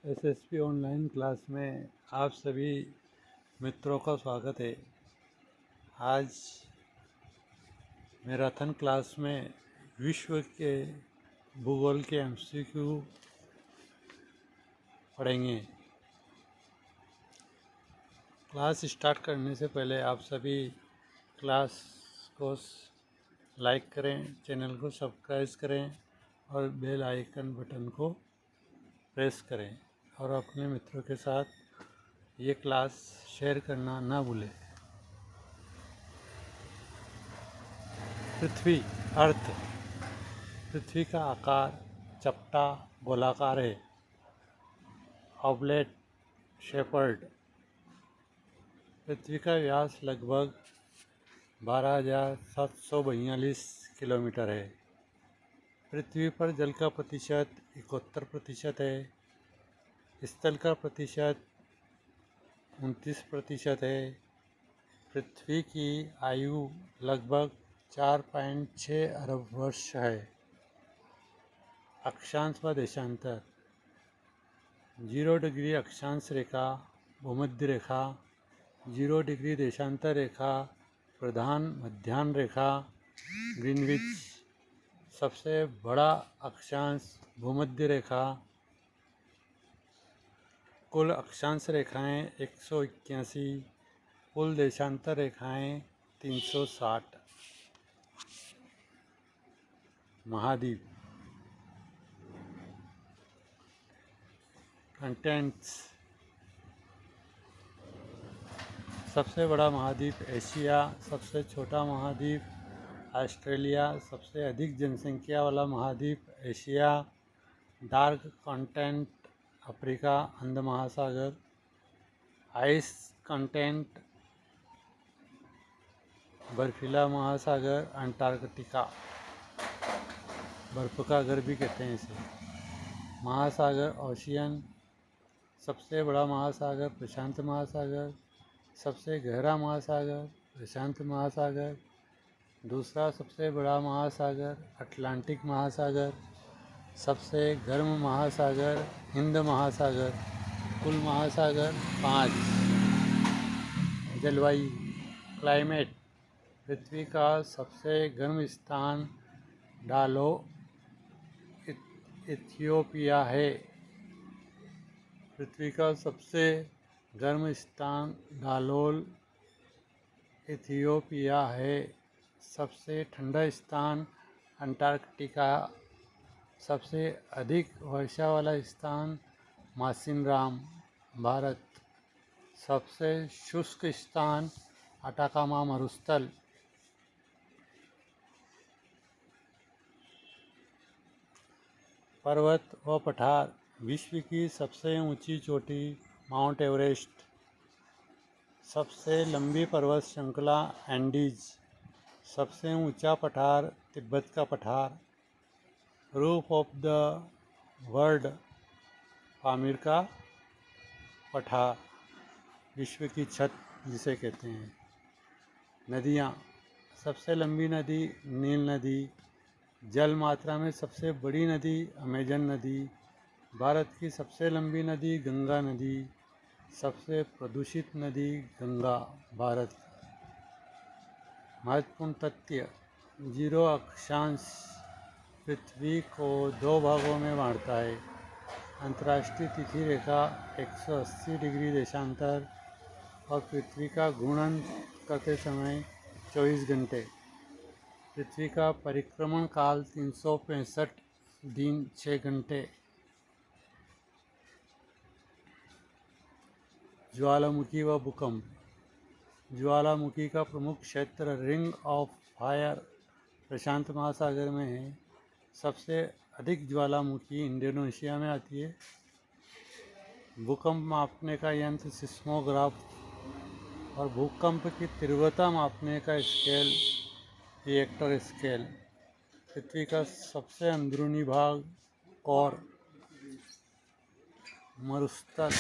SSP online class में आप सभी मित्रों का स्वागत है। आज मैराथन क्लास में विश्व के भूगोल के एमसीक्यू पढ़ेंगे। क्लास स्टार्ट करने से पहले आप सभी क्लास को लाइक करें, चैनल को सब्सक्राइब करें और बेल आइकन बटन को प्रेस करें और अपने मित्रों के साथ ये क्लास शेयर करना ना भूलें। पृथ्वी अर्थ। पृथ्वी का आकार चपटा गोलाकार है, ऑब्लेट शेपर्ड। पृथ्वी का व्यास लगभग 12,742 किलोमीटर है। पृथ्वी पर जल का प्रतिशत 71% है। स्थल का प्रतिशत 29% है। पृथ्वी की आयु लगभग 4.6 अरब वर्ष है। अक्षांश व देशांतर। 0 डिग्री अक्षांश रेखा, भूमध्य रेखा। 0 डिग्री देशांतर रेखा, प्रधान मध्याह्न रेखा, ग्रीनविच। सबसे बड़ा अक्षांश भूमध्य रेखा। कुल अक्षांश रेखाएं 181, कुल देशांतर रेखाएं 360। महाद्वीप। कंटेंट्स। सबसे बड़ा महाद्वीप एशिया, सबसे छोटा महाद्वीप ऑस्ट्रेलिया, सबसे अधिक जनसंख्या वाला महाद्वीप एशिया। डार्क कंटेंट अफ्रीका, अंध महासागर। आइस कंटेंट बर्फीला महासागर, अंटार्कटिका। बर्फ का घर भी कहते हैं इसे। महासागर ओशियन। सबसे बड़ा महासागर प्रशांत महासागर, सबसे गहरा महासागर प्रशांत महासागर। दूसरा सबसे बड़ा महासागर अटलांटिक महासागर। सबसे गर्म महासागर हिंद महासागर। कुल महासागर 5। जलवायु क्लाइमेट। पृथ्वी का सबसे गर्म स्थान डालो इथियोपिया है। पृथ्वी का सबसे गर्म स्थान डालोल इथियोपिया है। सबसे ठंडा स्थान अंटार्कटिका। सबसे अधिक वर्षा वाला स्थान मासिनराम, भारत। सबसे शुष्क स्थान अटाकामा मरुस्थल। पर्वत व पठार। विश्व की सबसे ऊंची चोटी माउंट एवरेस्ट। सबसे लंबी पर्वत श्रृंखला एंडीज। सबसे ऊंचा पठार तिब्बत का पठार। Roof of the world Pamir का पठार, विश्व की छत जिसे कहते हैं। नदियाँ। सबसे लंबी नदी नील नदी। जल मात्रा में सबसे बड़ी नदी अमेजन नदी। भारत की सबसे लंबी नदी गंगा नदी। सबसे प्रदूषित नदी गंगा, भारत। महत्वपूर्ण तथ्य। 0 अक्षांश पृथ्वी को 2 भागों में बांटता है। अंतर्राष्ट्रीय तिथि रेखा 180 डिग्री देशांतर और पृथ्वी का घूर्णन करते समय 24 घंटे। पृथ्वी का परिक्रमण काल 365 दिन 6 घंटे। ज्वालामुखी व भूकंप। ज्वालामुखी का प्रमुख क्षेत्र रिंग ऑफ फायर प्रशांत महासागर में है। सबसे अधिक ज्वालामुखी इंडोनेशिया में आती है। भूकंप मापने का यंत्र सिस्मोग्राफ और भूकंप की तीव्रता मापने का स्केल रिएक्टर स्केल। पृथ्वी का सबसे अंदरूनी भाग कोर। मरुस्थल।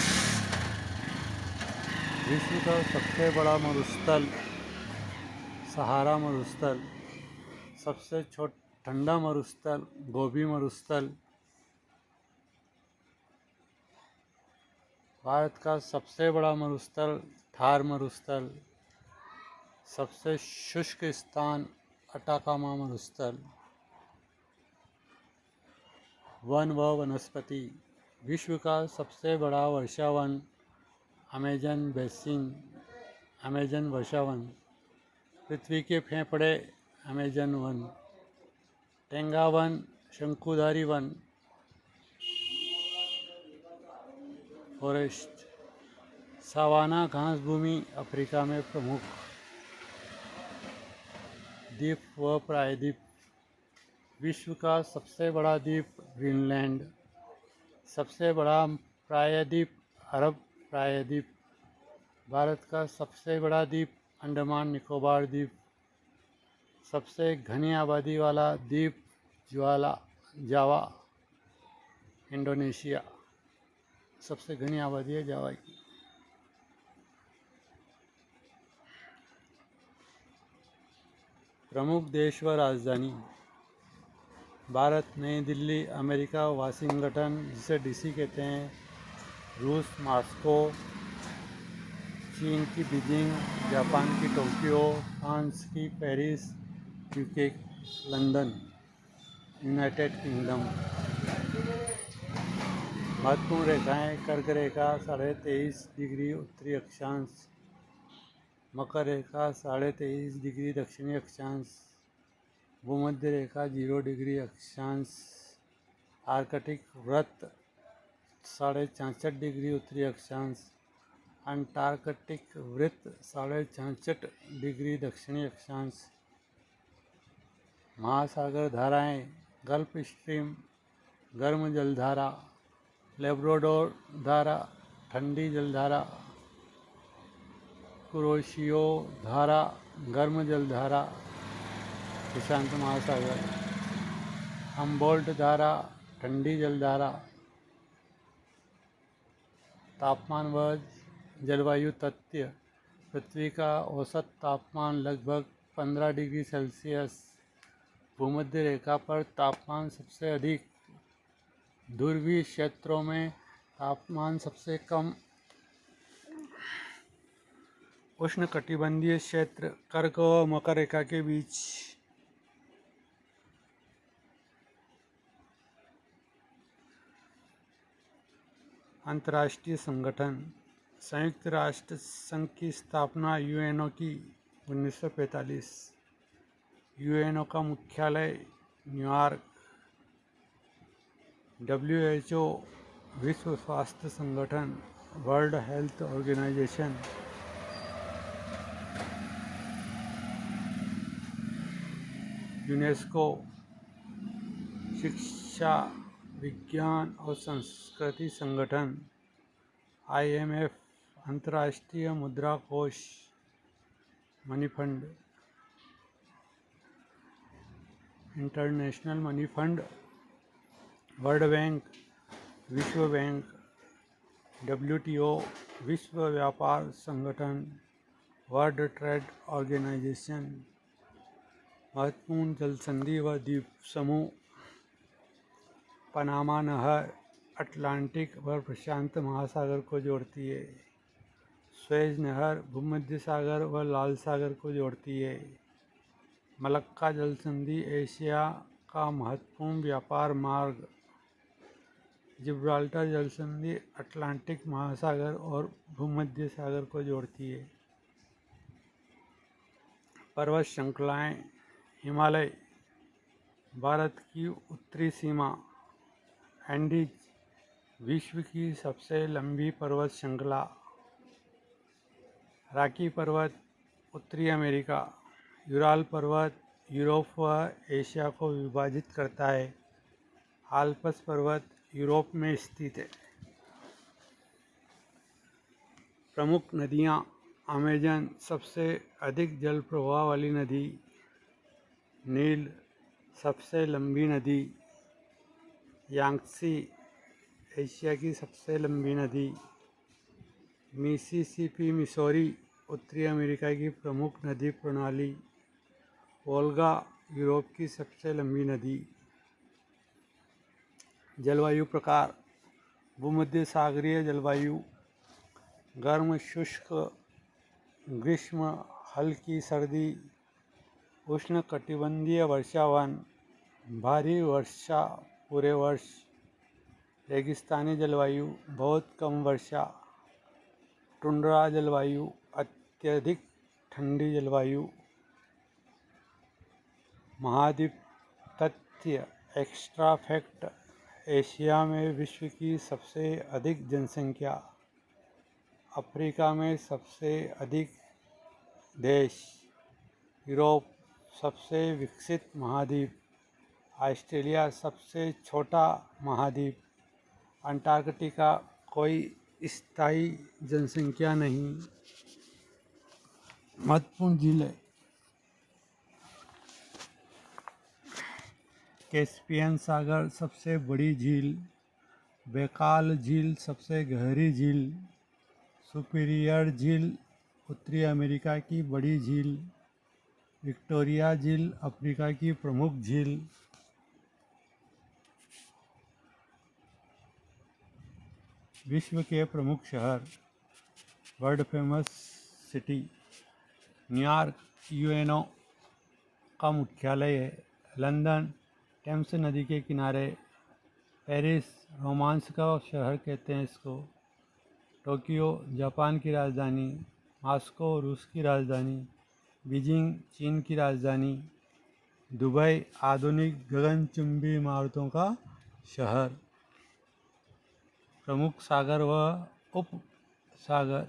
विश्व का सबसे बड़ा मरुस्थल सहारा मरुस्थल। सबसे ठंडा मरुस्थल गोबी मरुस्थल। भारत का सबसे बड़ा मरुस्थल थार मरुस्थल। सबसे शुष्क स्थान अटाकामा मरुस्थल। वन व वनस्पति। विश्व का सबसे बड़ा वर्षावन अमेजन बेसिन, अमेजन वर्षावन। पृथ्वी के फेफड़े अमेजन वन। टेंगा वन शंकुधारी वन फॉरेस्ट। सावाना घास भूमि अफ्रीका में प्रमुख। द्वीप व प्रायद्वीप। विश्व का सबसे बड़ा द्वीप ग्रीनलैंड। सबसे बड़ा प्रायद्वीप अरब प्रायद्वीप। भारत का सबसे बड़ा द्वीप अंडमान निकोबार द्वीप। सबसे घनी आबादी वाला द्वीप जावा इंडोनेशिया। सबसे घनी आबादी है जावा की। प्रमुख देश व राजधानी। भारत नई दिल्ली, अमेरिका वाशिंगटन जिसे डीसी कहते हैं, रूस मॉस्को, चीन की बीजिंग, जापान की टोक्यो, फ्रांस की Paris, UK London, United kingdom. महत्वपूर्ण रेखाएं: कर्क रेखा 23.5 डिग्री उत्तरी अक्षांश, मकर रेखा 23.5 डिग्री दक्षिणी अक्षांश, भूमध्य रेखा 0 डिग्री अक्षांश, आर्कटिक वृत्त 66.5 डिग्री उत्तरी अक्षांश, अंटार्कटिक वृत्त 66.5 डिग्री दक्षिणी अक्षांश। महासागर धाराएं: गल्फ स्ट्रीम गर्म जलधारा, लेब्राडोर धारा ठंडी जलधारा, कुरोशियो धारा गर्म जलधारा प्रशांत महासागर, हम्बोल्ट धारा ठंडी जलधारा। तापमान व जलवायु तथ्य: पृथ्वी का औसत तापमान लगभग 15 डिग्री सेल्सियस। भूमध्य रेखा पर तापमान सबसे अधिक। ध्रुवीय क्षेत्रों में तापमान सबसे कम। उष्णकटिबंधीय क्षेत्र कर्क व मकर रेखा के बीच। अंतर्राष्ट्रीय संगठन: संयुक्त राष्ट्र संघ की स्थापना यूएनओ की 1945। यूएनओ का मुख्यालय न्यूयॉर्क। WHO विश्व स्वास्थ्य संगठन, वर्ल्ड हेल्थ ऑर्गेनाइजेशन। यूनेस्को शिक्षा विज्ञान और संस्कृति संगठन। IMF अंतर्राष्ट्रीय मुद्रा कोष, money fund, international money fund, world bank, विश्व बैंक, WTO विश्व व्यापार संगठन, वर्ल्ड ट्रेड ऑर्गेनाइजेशन। महत्वपूर्ण जलसंधि व द्वीप समूह: पनामा नहर अटलांटिक व प्रशांत महासागर को जोड़ती है। स्वेज नहर भूमध्य सागर व लाल सागर को जोड़ती है। मलक्का जलसंधि एशिया का महत्वपूर्ण व्यापार मार्ग। जिब्राल्टर जलसंधि अटलांटिक महासागर और भूमध्य सागर को जोड़ती है। पर्वत श्रृंखलाएं: हिमालय भारत की उत्तरी सीमा, एंडीज विश्व की सबसे लंबी पर्वत श्रृंखला, रॉकी पर्वत उत्तरी अमेरिका, यूराल पर्वत यूरोप व एशिया को विभाजित करता है। आल्प्स पर्वत यूरोप में स्थित है। प्रमुख नदियाँ: अमेजन सबसे अधिक जल प्रवाह वाली नदी, नील सबसे लंबी नदी, यांगत्से एशिया की सबसे लंबी नदी, मिसिसिपी मिसौरी उत्तरी अमेरिका की प्रमुख नदी प्रणाली, वोल्गा यूरोप की सबसे लंबी नदी। जलवायु प्रकार: भूमध्य सागरीय जलवायु, गर्म शुष्क ग्रीष्म, हल्की सर्दी, उष्णकटिबंधीय वर्षावन, भारी वर्षा पूरे वर्ष, रेगिस्तानी जलवायु, बहुत कम वर्षा, टुंड्रा जलवायु, अत्यधिक ठंडी जलवायु। महाद्वीप तथ्य एक्स्ट्रा फैक्ट, एशिया में विश्व की सबसे अधिक जनसंख्या, अफ्रीका में सबसे अधिक देश, यूरोप सबसे विकसित महाद्वीप, ऑस्ट्रेलिया सबसे छोटा महाद्वीप, अंटार्कटिका कोई स्थायी जनसंख्या नहीं। महत्वपूर्ण झीलें, कैस्पियन सागर सबसे बड़ी झील, बैकाल झील सबसे गहरी झील, सुपीरियर झील उत्तरी अमेरिका की बड़ी झील, विक्टोरिया झील अफ्रीका की प्रमुख झील। विश्व के प्रमुख शहर, world famous city, New York UNO का मुख्यालय है, लंदन टेम्स नदी के किनारे, पेरिस रोमांस का शहर कहते हैं इसको, टोक्यो जापान की राजधानी, मॉस्को रूस की राजधानी, बीजिंग चीन की राजधानी, दुबई आधुनिक गगनचुंबी इमारतों का शहर। प्रमुख सागर व उप सागर,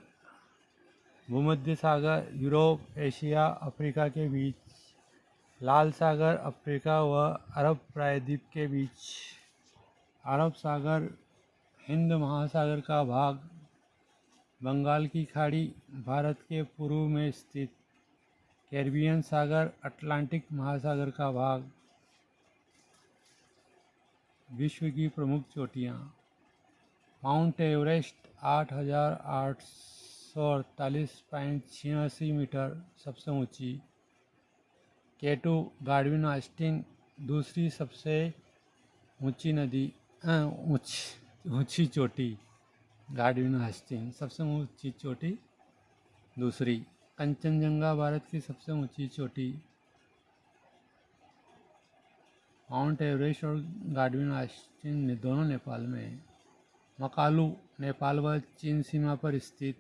भूमध्य सागर यूरोप एशिया अफ्रीका के बीच, लाल सागर अफ्रीका व अरब प्रायद्वीप के बीच, अरब सागर हिंद महासागर का भाग, बंगाल की खाड़ी भारत के पूर्व में स्थित, कैरिबियन सागर अटलांटिक महासागर का भाग। विश्व की प्रमुख चोटियाँ, माउंट एवरेस्ट 8,848.86 मीटर सबसे ऊंची, केटू गार्डविन ऑस्टिन दूसरी सबसे ऊंची नदी ऊंची चोटी, गार्डविन ऑस्टिन सबसे ऊंची चोटी दूसरी, कंचनजंगा भारत की सबसे ऊंची चोटी, माउंट एवरेस्ट और गार्डविन ऑस्टिन दोनों नेपाल में है। मकालू नेपाल व चीन सीमा पर स्थित,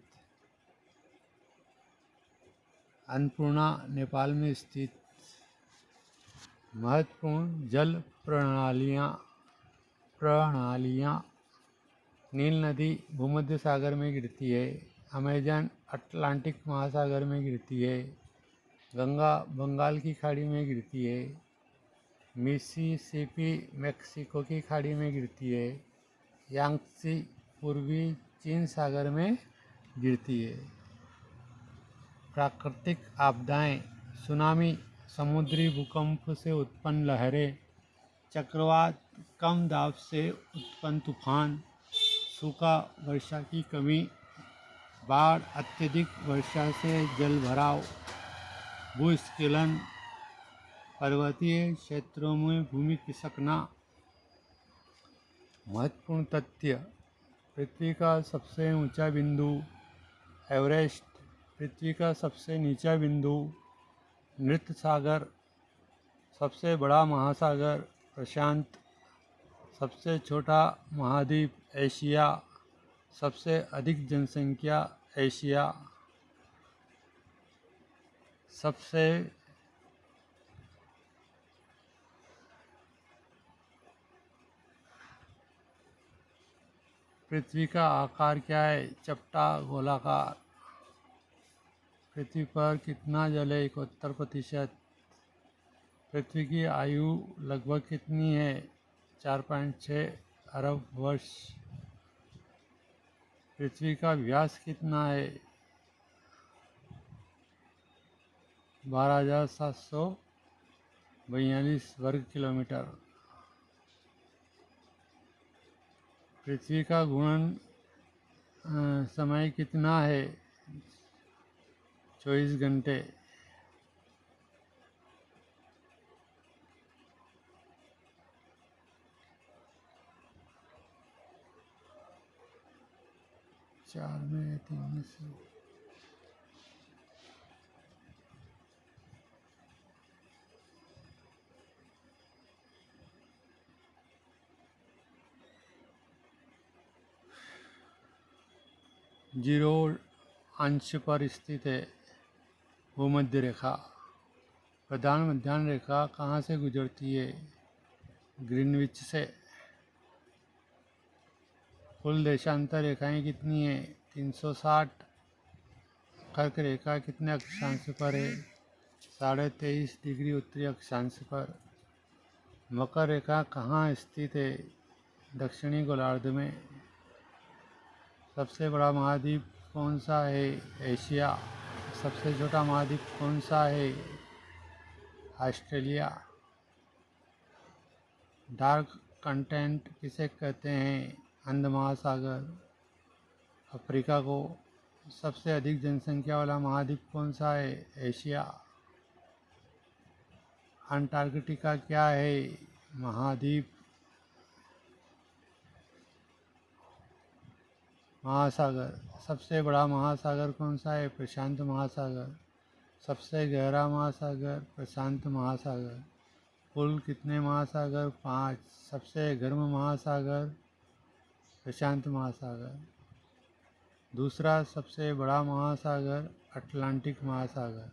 अन्नपूर्णा नेपाल में स्थित। महत्वपूर्ण जल प्रणालियाँ, नील नदी भूमध्य सागर में गिरती है, अमेजन अटलांटिक महासागर में गिरती है, गंगा बंगाल की खाड़ी में गिरती है, मिसिसिपी मेक्सिको की खाड़ी में गिरती है, यांगत्से पूर्वी चीन सागर में गिरती है। प्राकृतिक आपदाएं, सुनामी समुद्री भूकंप से उत्पन्न लहरें, चक्रवात कम दाब से उत्पन्न तूफान, सूखा वर्षा की कमी, बाढ़ अत्यधिक वर्षा से जल भराव, भूस्खलन, पर्वतीय क्षेत्रों में भूमि खिसकना। महत्वपूर्ण तथ्य, पृथ्वी का सबसे ऊंचा बिंदु एवरेस्ट, पृथ्वी का सबसे नीचा बिंदु मृत सागर, सबसे बड़ा महासागर प्रशांत, सबसे छोटा महाद्वीप एशिया, सबसे अधिक जनसंख्या एशिया, सबसे पृथ्वी का आकार क्या है? चपटा गोलाकार। पृथ्वी पर कितना जल है? 71%। पृथ्वी की आयु लगभग कितनी है? 4.6 अरब वर्ष। पृथ्वी का व्यास कितना है? 12,742 वर्ग किलोमीटर। पृथ्वी का घूर्णन समय कितना है? 24 घंटे। 4 में 3 में से जीरो अंश पर स्थित है। भूमध्य रेखा। प्रधान मध्याह्न रेखा कहाँ से गुजरती है? ग्रीनविच से। कुल देशांतर रेखाएं कितनी है? 360। कर्क रेखा कितने अक्षांश पर है? 23.5 डिग्री उत्तरी अक्षांश पर। मकर रेखा कहाँ स्थित है? दक्षिणी गोलार्ध में। सबसे बड़ा महाद्वीप कौन सा है? एशिया। सबसे छोटा महाद्वीप कौन सा है? ऑस्ट्रेलिया। डार्क कंटेंट किसे कहते हैं? अंध महासागर। अफ्रीका को। सबसे अधिक जनसंख्या वाला महाद्वीप कौन सा है? एशिया। अंटार्कटिका क्या है? महाद्वीप। महासागर। सबसे बड़ा महासागर कौन सा है? प्रशांत महासागर। सबसे गहरा महासागर? प्रशांत महासागर। कुल कितने महासागर? 5। सबसे गर्म महासागर? प्रशांत महासागर। दूसरा सबसे बड़ा महासागर? अटलांटिक महासागर।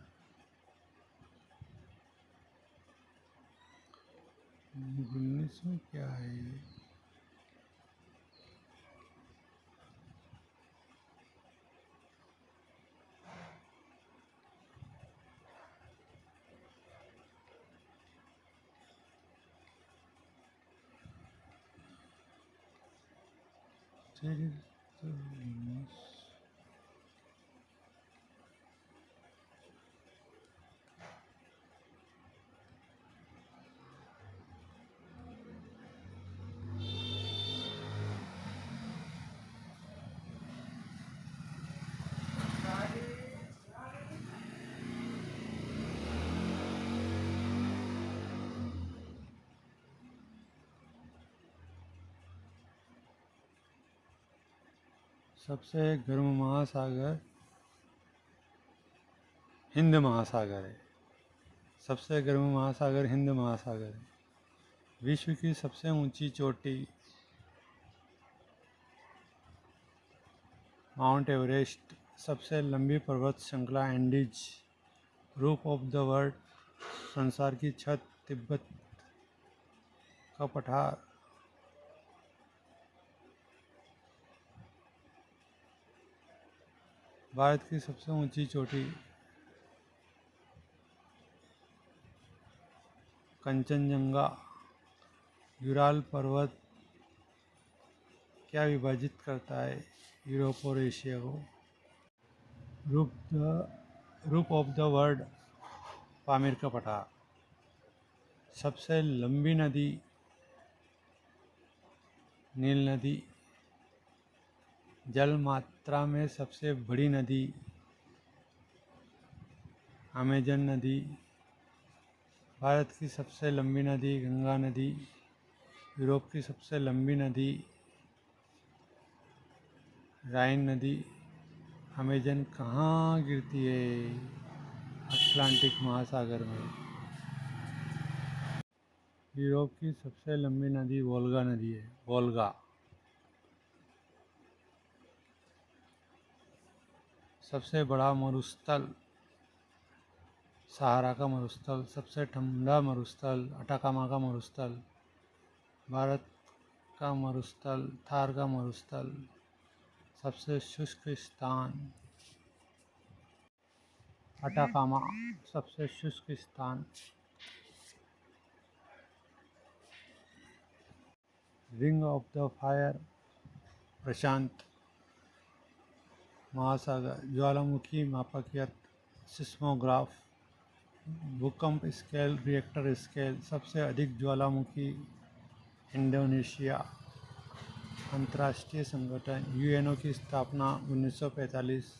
19 में क्या है? सबसे गर्म महासागर हिंद महासागर है। सबसे गर्म महासागर हिंद महासागर है। विश्व की सबसे ऊंची चोटी? Mount Everest. सबसे लंबी पर्वत श्रृंखला? Andes. Roof of the world. संसार की छत? तिब्बत का पठार। भारत की सबसे ऊंची चोटी? कंचनजंगा। यूराल पर्वत क्या विभाजित करता है यूरोप और एशिया को? Roof of the world Pamir का पठार। सबसे लंबी नदी? नील नदी। जल मात्रा में सबसे बड़ी नदी? अमेजन नदी। भारत की सबसे लंबी नदी? गंगा नदी। यूरोप की सबसे लंबी नदी? राइन नदी। अमेजन कहाँ गिरती है? अटलांटिक महासागर में। यूरोप की सबसे लंबी नदी वोल्गा नदी है। वोल्गा। सबसे बड़ा मरुस्थल? सहारा का मरुस्थल। सबसे ठंडा मरुस्थल? अटाकामा का मरुस्थल। भारत का मरुस्थल? थार का मरुस्थल। सबसे शुष्क स्थान? अटाकामा। सबसे शुष्क स्थान? Ring of the fire? प्रशांत महासागर। ज्वालामुखी मापक यंत्र? सिस्मोग्राफ। भूकंप स्केल? Richter scale. सबसे अधिक ज्वालामुखी? इंडोनेशिया। अंतर्राष्ट्रीय संगठन? यूएनओ की स्थापना 1945।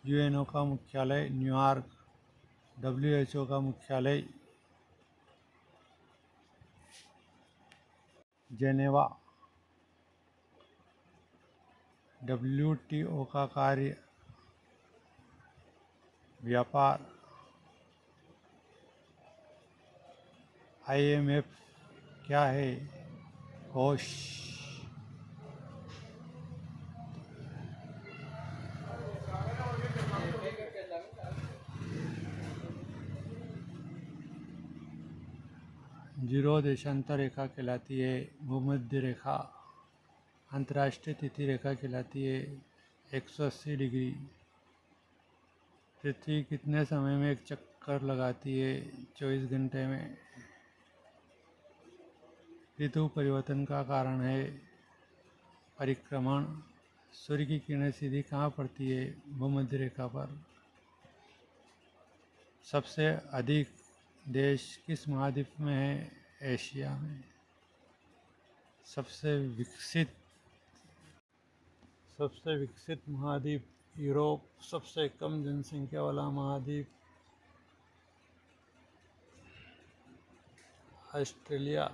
यूएनओ का मुख्यालय न्यूयॉर्क। डब्ल्यूएचओ का मुख्यालय जेनेवा। WTO का कार्य व्यापार, IMF क्या है? कोष। जीरो देशांतर रेखा कहलाती है। भूमध्य रेखा। अंतर्राष्ट्रीय तिथि रेखा कहलाती है 180 डिग्री। पृथ्वी कितने समय में एक चक्कर लगाती है? 24 घंटे में। ऋतु परिवर्तन का कारण है परिक्रमण। सूर्य की किरणें सीधी कहाँ पड़ती है? भूमध्य रेखा पर। सबसे अधिक देश किस महाद्वीप में है? एशिया में। सबसे विकसित महाद्वीप यूरोप। सबसे कम जनसंख्या वाला महाद्वीप ऑस्ट्रेलिया।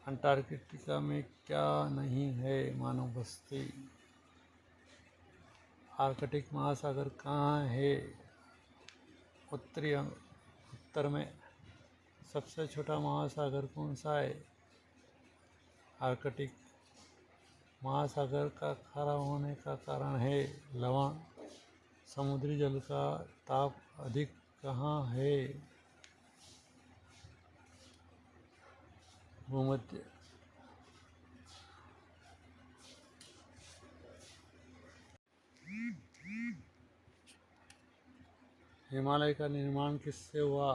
अंटार्कटिका में क्या नहीं है? मानव बस्ती। आर्कटिक महासागर कहाँ है? उत्तर में। सबसे छोटा महासागर कौन सा है? आर्कटिक। महासागर का खारा होने का कारण है लवण। समुद्री जल का ताप अधिक कहाँ है? भूमध्य। हिमालय का निर्माण किससे हुआ?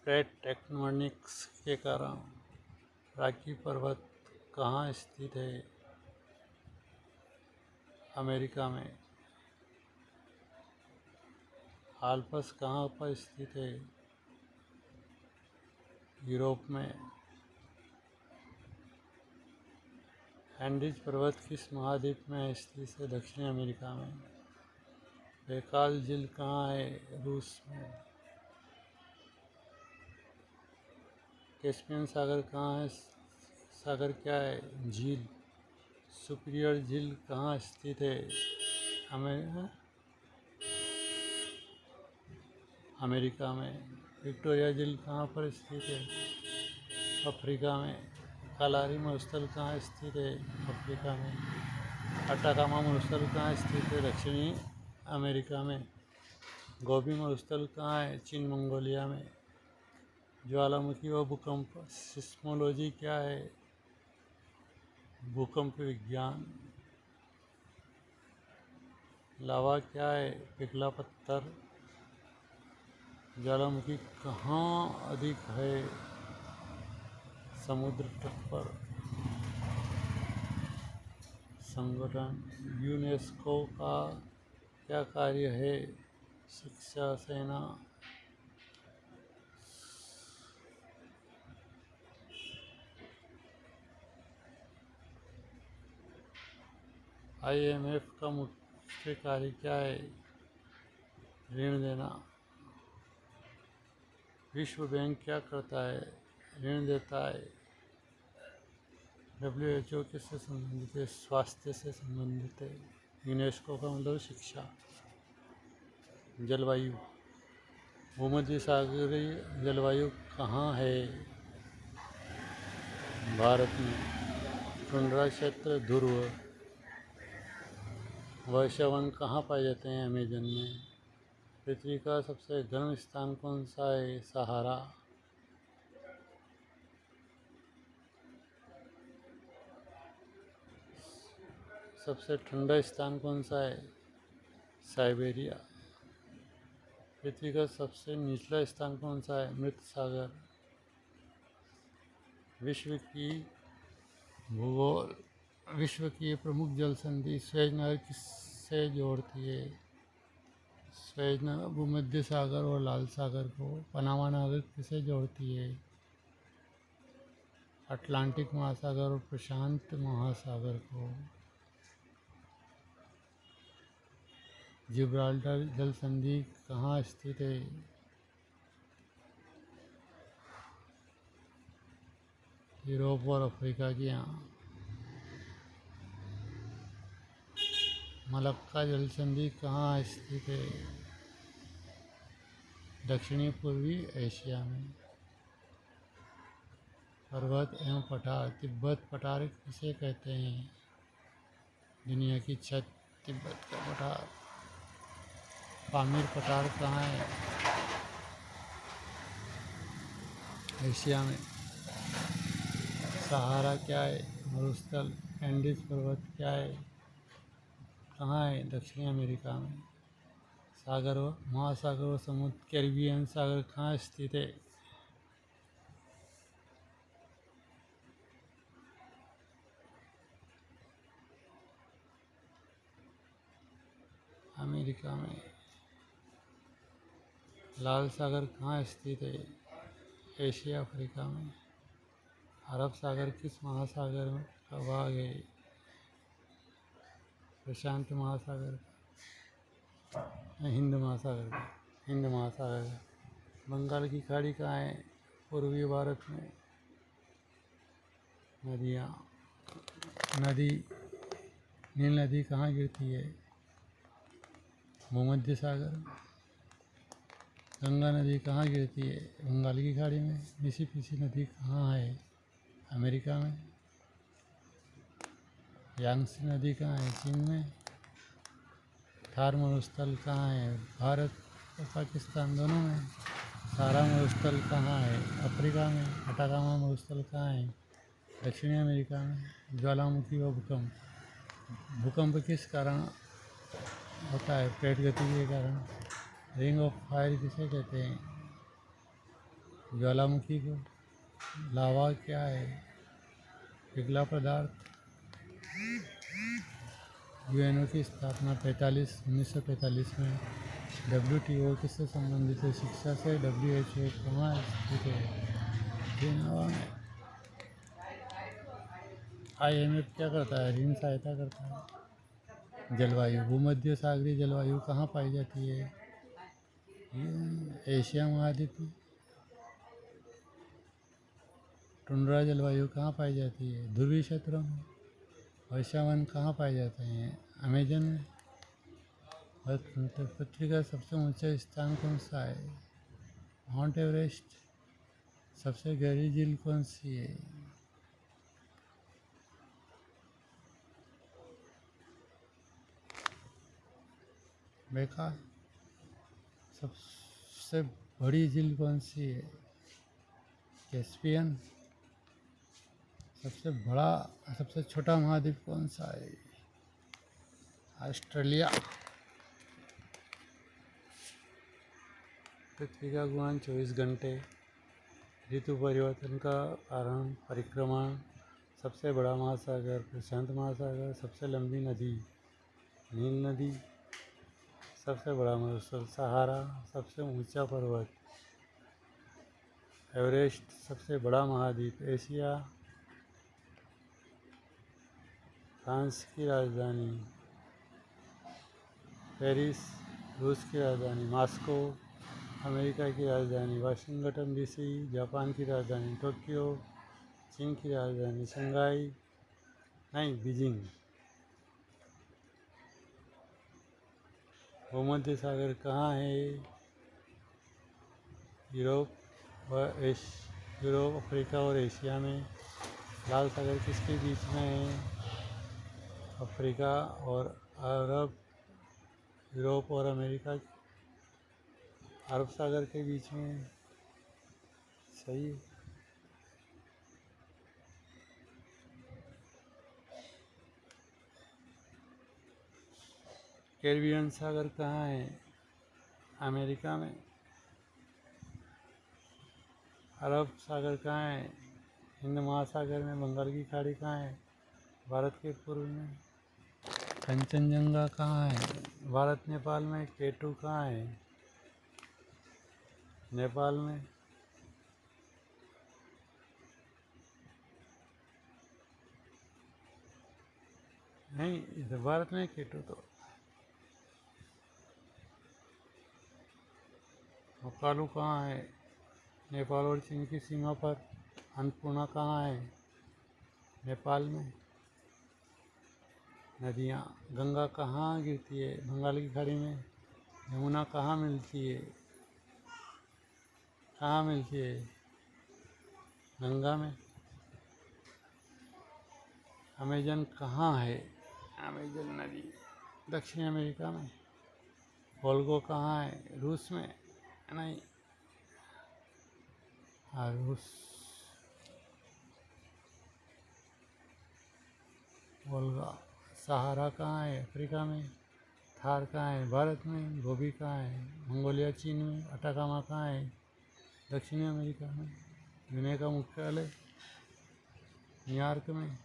प्लेट टेक्टोनिक्स के कारण। रॉकी पर्वत कहाँ स्थित है? अमेरिका में। आल्प्स कहाँ पर स्थित है? यूरोप में। एंडीज पर्वत किस महाद्वीप में स्थित है? दक्षिण अमेरिका में। बैकाल झील कहाँ है? रूस में। कैस्पियन सागर कहाँ है? सागर क्या है? झील। सुपीरियर झील कहाँ स्थित है? अमेरिका में। विक्टोरिया झील कहाँ पर स्थित है? अफ्रीका में। कालारी मरुस्थल कहाँ स्थित है? अफ्रीका में। अटाकामा मरुस्थल कहाँ स्थित है? दक्षिणी अमेरिका में। गोबी मरुस्थल कहाँ है? चीन मंगोलिया में। ज्वालामुखी व भूकंप सिस्मोलॉजी क्या है? भूकंप विज्ञान। लावा क्या है? पिघला पत्थर। ज्वालामुखी कहाँ अधिक है? समुद्र तट पर। संगठन यूनेस्को का क्या कार्य है? शिक्षा सेना। IMF का मुख्य कार्य क्या है? ऋण देना। विश्व बैंक क्या करता है? ऋण देता है। WHO किससे संबंधित है? स्वास्थ्य से संबंधित है। यूनेस्को का मतलब शिक्षा। जलवायु। भूमध्य सागरीय जलवायु कहाँ है? भारत में। टुंड्रा क्षेत्र ध्रुव। वर्षावन कहाँ पाए जाते हैं? अमेजन में। पृथ्वी का सबसे गर्म स्थान कौन सा है? सहारा। सबसे ठंडा स्थान कौन सा है? साइबेरिया। पृथ्वी का सबसे निचला स्थान कौन सा है? मृत सागर। विश्व की प्रमुख जल संधि स्वेज नहर किससे जोड़ती है? स्वेज नहर भूमध्य सागर और लाल सागर को। पनामा नहर किसे जोड़ती है? अटलांटिक महासागर और प्रशांत महासागर को। जिब्राल्टर जल संधि कहाँ स्थित है? यूरोप और अफ्रीका के यहाँ। मलक्का जलसंधि कहाँ स्थित है? दक्षिणी पूर्वी एशिया में। पर्वत एवं पठार, तिब्बत पठार किसे कहते हैं? दुनिया की छत तिब्बत का पठार। पामीर पठार कहाँ है? एशिया में। सहारा क्या है? मरुस्थल। एंडीज पर्वत क्या है? कहाँ है? दक्षिणी अमेरिका में। सागर व महासागर व समुद्र, कैरिबियन सागर कहाँ स्थित है? अमेरिका में। लाल सागर कहाँ स्थित है? एशिया अफ्रीका में। अरब सागर किस महासागर का भाग है? प्रशांत महासागर का, हिंद महासागर का। हिंद महासागर का। बंगाल की खाड़ी कहाँ है? पूर्वी भारत में। नदियाँ। नदी, नील नदी कहाँ गिरती है? भूमध्य सागर। गंगा नदी कहाँ गिरती है? बंगाल की खाड़ी में। मिसिसिपी नदी कहाँ है? अमेरिका में। यांगत्से नदी कहाँ है? चीन में। थार मरुस्थल कहाँ है? भारत और पाकिस्तान दोनों में। सारा मरुस्थल कहाँ है? अफ्रीका में। अटाकामा मरुस्थल कहाँ है? दक्षिणी अमेरिका में। ज्वालामुखी व भूकंप, भूकंप किस कारण होता है? प्लेट गति के कारण। रिंग ऑफ फायर किसे कहते हैं? ज्वालामुखी को। लावा क्या है? पिघला पदार्थ। यूएनओ की स्थापना 1945 में। WTO किससे संबंधित है? शिक्षा से। WHO कहाँ स्थित है? जेनेवा में। IMF क्या करता है? ऋण सहायता करता है। जलवायु, भूमध्य सागरीय जलवायु कहाँ पाई जाती है? एशिया महाद्वीप में। टुंड्रा जलवायु कहाँ पाई जाती है? ध्रुवीय क्षेत्रों में। वर्षावन कहाँ पाए जाते हैं? अमेजन में। पृथ्वी का सबसे ऊंचा स्थान कौन सा है? Mount Everest. सबसे गहरी झील कौन सी है? बेका। सबसे बड़ी झील कौन सी है? कैस्पियन। सबसे छोटा महाद्वीप कौन सा है? ऑस्ट्रेलिया। पृथ्वी का घूर्णन 24 घंटे। ऋतु परिवर्तन का कारण परिक्रमण। सबसे बड़ा महासागर प्रशांत महासागर। सबसे लंबी नदी नील नदी। सबसे बड़ा मरुस्थल सहारा। सबसे ऊंचा पर्वत एवरेस्ट। सबसे बड़ा महाद्वीप एशिया। फ्रांस की राजधानी पेरिस। रूस की राजधानी मॉस्को। अमेरिका की राजधानी वाशिंगटन DC। जापान की राजधानी टोक्यो। चीन की राजधानी शंघाई बीजिंग। भूमध्य सागर कहाँ है? यूरोप, अफ्रीका और एशिया में। लाल सागर किसके बीच में है? अफ्रीका और अरब, यूरोप और अमेरिका, अरब सागर के बीच में है। सही है। कैरिबियन सागर कहाँ है? अमेरिका में। अरब सागर कहाँ है? हिंद महासागर में। बंगाल की खाड़ी कहाँ है? भारत के पूर्व में। कंचनजंगा कहाँ है? भारत नेपाल में। केटू कहाँ है? नेपाल में। नहीं, इधर भारत में केटू तो। मकालू कहाँ है? नेपाल और चीन की सीमा पर। अन्नपूर्णा कहाँ है? नेपाल में। नदियाँ। गंगा कहाँ गिरती है? बंगाल की खाड़ी में। यमुना कहाँ मिलती है? कहाँ मिलती है? गंगा में। अमेजन कहाँ है? अमेजन नदी दक्षिण अमेरिका में। वोल्गो कहाँ है? रूस में नहीं। हाँ, रूस। वोल्गा। सहारा कहाँ है? अफ्रीका में। थार कहाँ है? भारत में। गोबी कहाँ है? मंगोलिया चीन में। अटाकामा कहाँ है? दक्षिणी अमेरिका में। यूने का मुख्यालय न्यूयॉर्क में।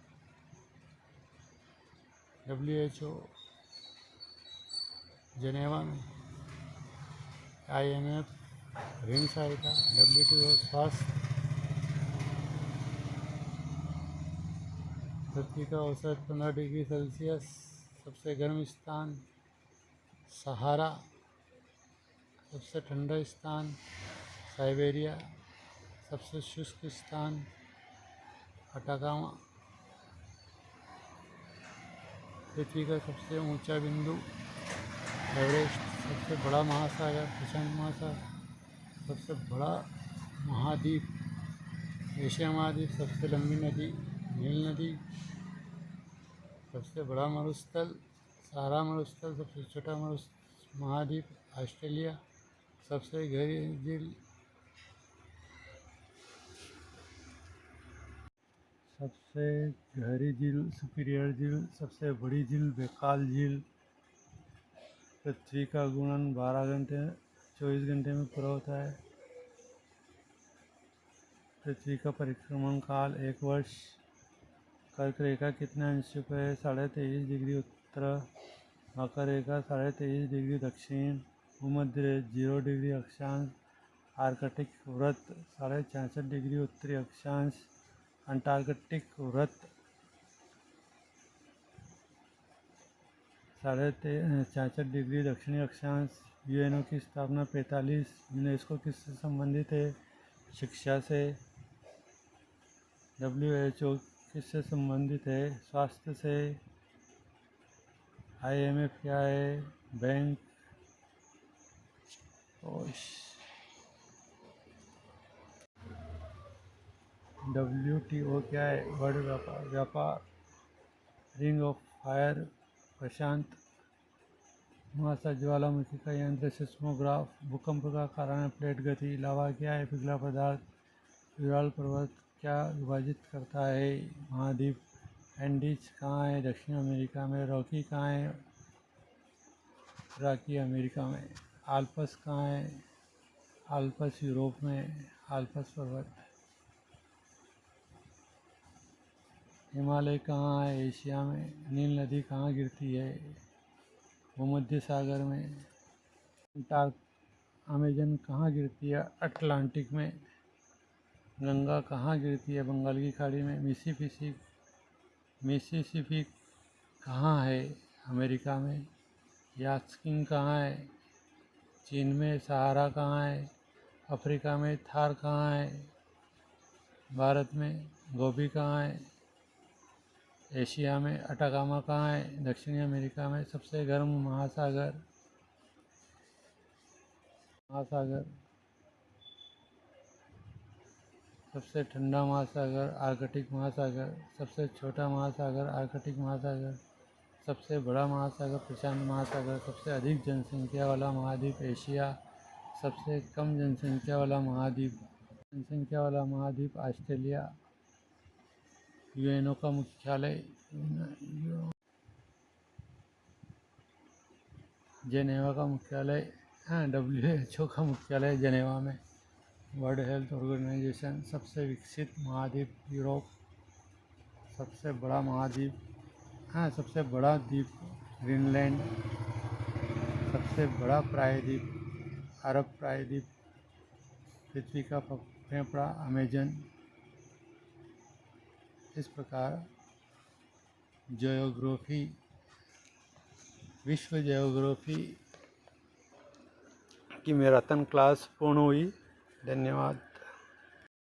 WHO जनेवा में। IMF ऋण सहायता। WTO स्वास्थ्य। पृथ्वी का औसत 15 डिग्री सेल्सियस। सबसे गर्म स्थान सहारा। सबसे ठंडा स्थान साइबेरिया। सबसे शुष्क स्थान अटाकामा। पृथ्वी का सबसे ऊंचा बिंदु एवरेस्ट। सबसे बड़ा महासागर प्रशांत महासागर। सबसे बड़ा महाद्वीप एशिया महाद्वीप। सबसे लंबी नदी नील नदी। सबसे बड़ा मरुस्थल सहारा मरुस्थल। सबसे छोटा महाद्वीप ऑस्ट्रेलिया। सबसे गहरी झील सबसे गहरी झील सुपीरियर झील। सबसे बड़ी झील बैकाल झील। पृथ्वी का घूर्णन 24 घंटे में पूरा होता है। पृथ्वी का परिक्रमण काल 1 वर्ष। कर्क रेखा कितने अंशों पर है? 23.5 डिग्री उत्तर। मकर रेखा 23.5 डिग्री दक्षिण। भूमध्य 0 डिग्री अक्षांश। आर्कटिक वृत्त 66.5 डिग्री उत्तरी अक्षांश। अंटार्कटिक वृत्त 66.5 डिग्री दक्षिणी अक्षांश। यूएनओ की स्थापना 45। यूनेस्को किससे संबंधित है? शिक्षा से। WHO किससे संबंधित है? स्वास्थ्य से। IMF क्या है? बैंक। WTO क्या है? वर्ल्ड व्यापार। रिंग ऑफ फायर प्रशांत महासागर। ज्वालामुखी का यंत्र सिस्मोग्राफ। भूकंप का कारण है प्लेट गति। लावा क्या है? पिघला पदार्थ। यूराल पर्वत क्या विभाजित करता है? महाद्वीप। एंडीज कहाँ है? दक्षिण अमेरिका में। रॉकी कहाँ है? रॉकी अमेरिका में। आल्प्स कहाँ है? आल्प्स यूरोप में। आल्प्स पर्वत। हिमालय कहाँ है? एशिया में। नील नदी कहाँ गिरती है? भूमध्य सागर में। अमेजन कहाँ गिरती है? अटलांटिक में। गंगा कहाँ गिरती है? बंगाल की खाड़ी में। मिसिसिपी कहाँ है? अमेरिका में। यात्स्किंग कहाँ है? चीन में। सहारा कहाँ है? अफ्रीका में। थार कहाँ है? भारत में। गोबी कहाँ है? एशिया में। अटाकामा कहाँ है? दक्षिणी अमेरिका में। सबसे गर्म महासागर सबसे ठंडा महासागर आर्कटिक महासागर। सबसे छोटा महासागर आर्कटिक महासागर। सबसे बड़ा महासागर प्रशांत महासागर। सबसे अधिक जनसंख्या वाला महाद्वीप एशिया। सबसे कम जनसंख्या वाला महाद्वीप ऑस्ट्रेलिया। यूएनओ का मुख्यालय जेनेवा का मुख्यालय WHO का मुख्यालय जेनेवा में। World Health Organization. सबसे विकसित महाद्वीप यूरोप। सबसे बड़ा द्वीप ग्रीनलैंड। सबसे बड़ा प्रायद्वीप अरब प्रायद्वीप। पृथ्वी का फेफड़ा अमेजन। इस प्रकार विश्व ज्योग्राफी की मैराथन क्लास पूर्ण हुई। धन्यवाद।